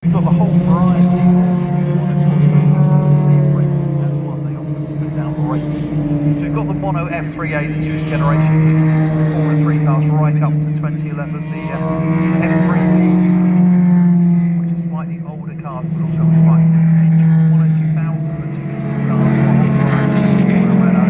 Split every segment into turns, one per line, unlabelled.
We've got the whole variety of racing as well. They often split out the races. So we've got the Mono F3A, the newest generation, Formula 3 cars right up to 2011. The F3Ps, which are slightly older cars, but also a slightly different engine. Mono 2000, the 250 cars, Mono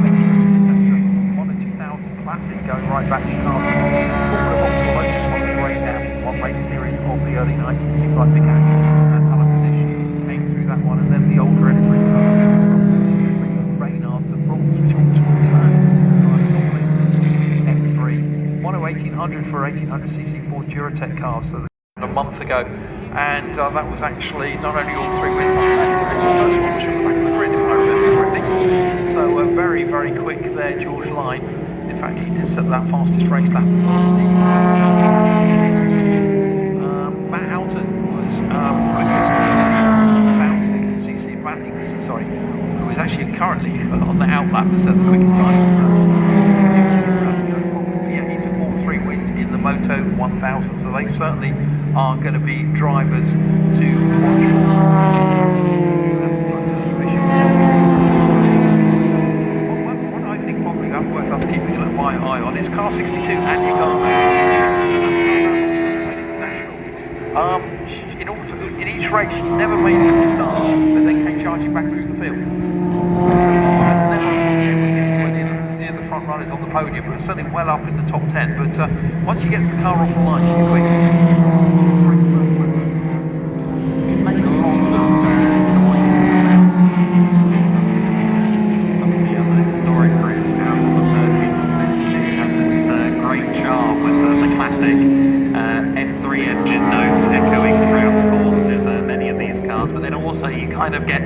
Renault, etc. Mono 2000 Classic, going right back to cars. Formula Lotus, one of the great one race series of the early 90s, people like Mick and Alan Kanish came through that one, and then the older F3 cars, Reynards and Bronx, which all returned F3. Mono 1800 for 1800cc Ford Duratec cars, so a month ago, and that was actually not only all three wheels, but the first one was from the back of the grid, if I remember correctly. So very, very quick there, George Line. In fact, he did set that fastest race lap. Matt Alton was quickest, 1000cc Matt Ingson, sorry, who is actually currently on the outlap to set the quickest time. Yeah, he took all three wins in the Moto 1000, so they certainly are going to be drivers to watch for. What I think probably worth us keeping my eye on is car 62, Andy Garner. In each race, she never made a good start, but then came charging back through the field. Never near the front runners on the podium, but certainly well up in the top 10. But once she gets the car off the line, she's quick.
F3 engine notes echoing throughout the course of many of these cars, but then also you kind of get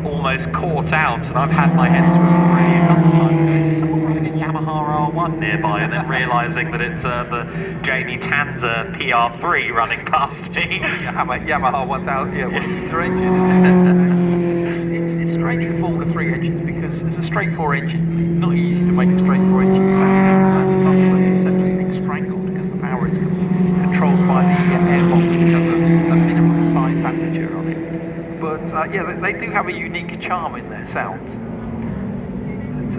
almost caught out, and I've had my head through already a couple of times. Someone running a Yamaha R1 nearby, and then realising that it's the Jamie Tanzer PR3 running past me.
Yamaha 1000, yeah, 1 litre engine. It's strange with Formula 3 engines because it's a straight 4 engine. Not easy to make a straight 4 engine sound. It's essentially strangled because the power is controlled by the airbox, which has a minimum size aperture on it. But yeah, they do have a unique charm in their sounds.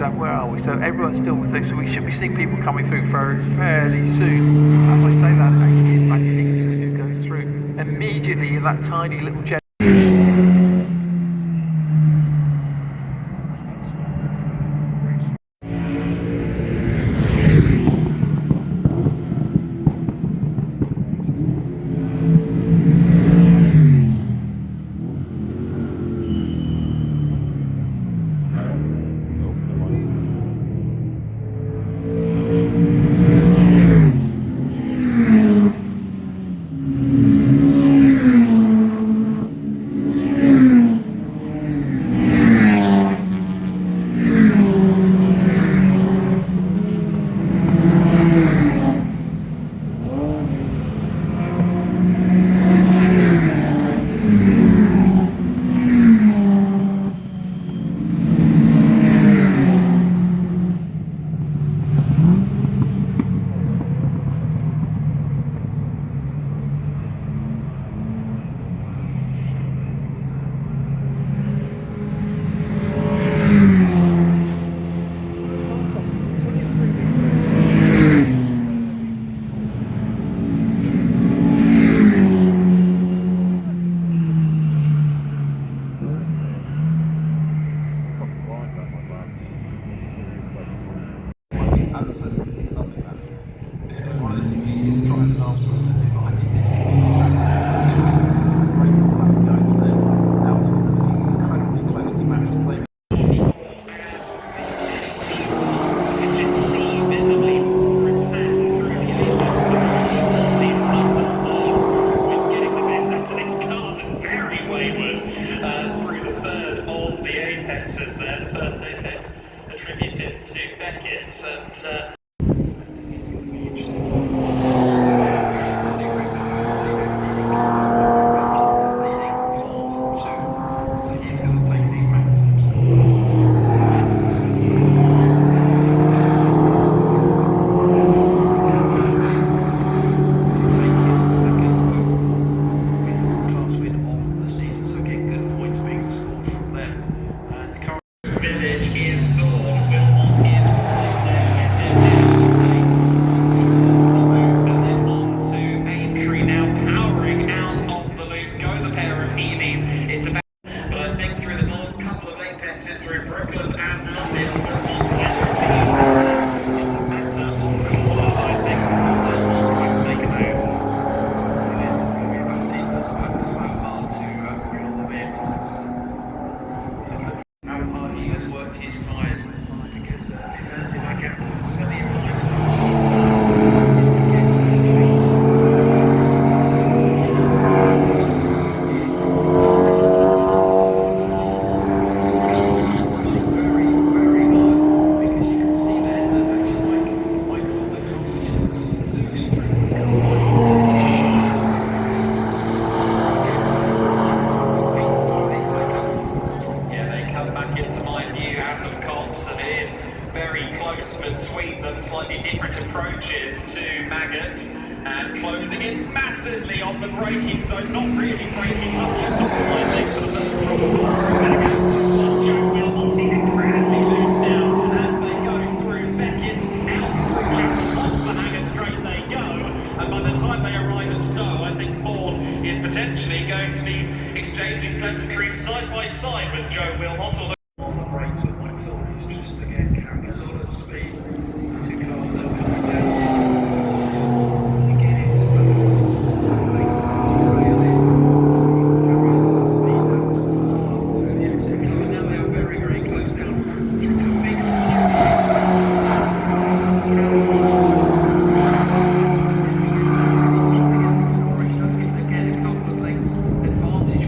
And where are we? So everyone's still with us, so we should be seeing people coming through fairly soon. As I say that, actually it's Matt Ingson who goes through immediately in that tiny little jet. Absolutely lovely that. It's going to be one of those things you see the drivers afterwards and they do, I did this. It's a great lap going on there. Down looking incredibly closely managed as they
there, the first apex attributed to Beckett's, and Oxford, Sweden, slightly different approaches to Maggots, and closing in massively on the braking zone, not really braking up, just optimising for the first proper corner of Maggots. Plus Joe Wilmot, he's incredibly loose now as they go through Beckett's, out through Chapel, off the Hanger Straight they go, and by the time they arrive at Stowe, I think Ford is potentially going to be exchanging pleasantries side by side with Joe Wilmot, although
on the brakes, but my thought is just again carrying a lot of speed. The two cars that are coming down. Again, it's speed down towards the start through the exit. Now they are very, very close now. Big acceleration. That's giving again a couple of lengths advantage.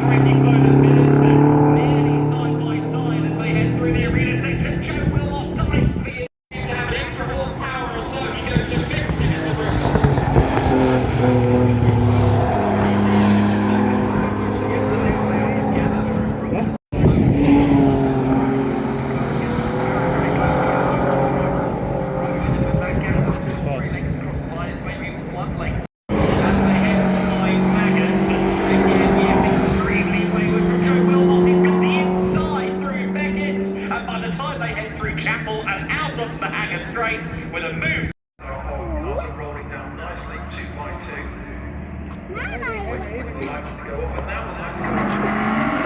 braking zone at minutes, they're nearly side by side as they head through the arena section. Joe Wilmot dives to the seems to have an extra horsepower or so. He goes defensive in the room. Chapel and out onto the Hanger Straight with a move.
Cars are rolling down nicely, 2 by 2. Waiting for the lights to go off, and now the lights come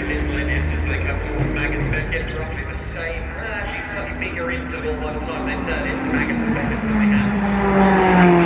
pit minutes as they come towards Maggotsbeck. It's roughly the same, actually slightly bigger interval by the time they turn into Maggotsbeck than they have.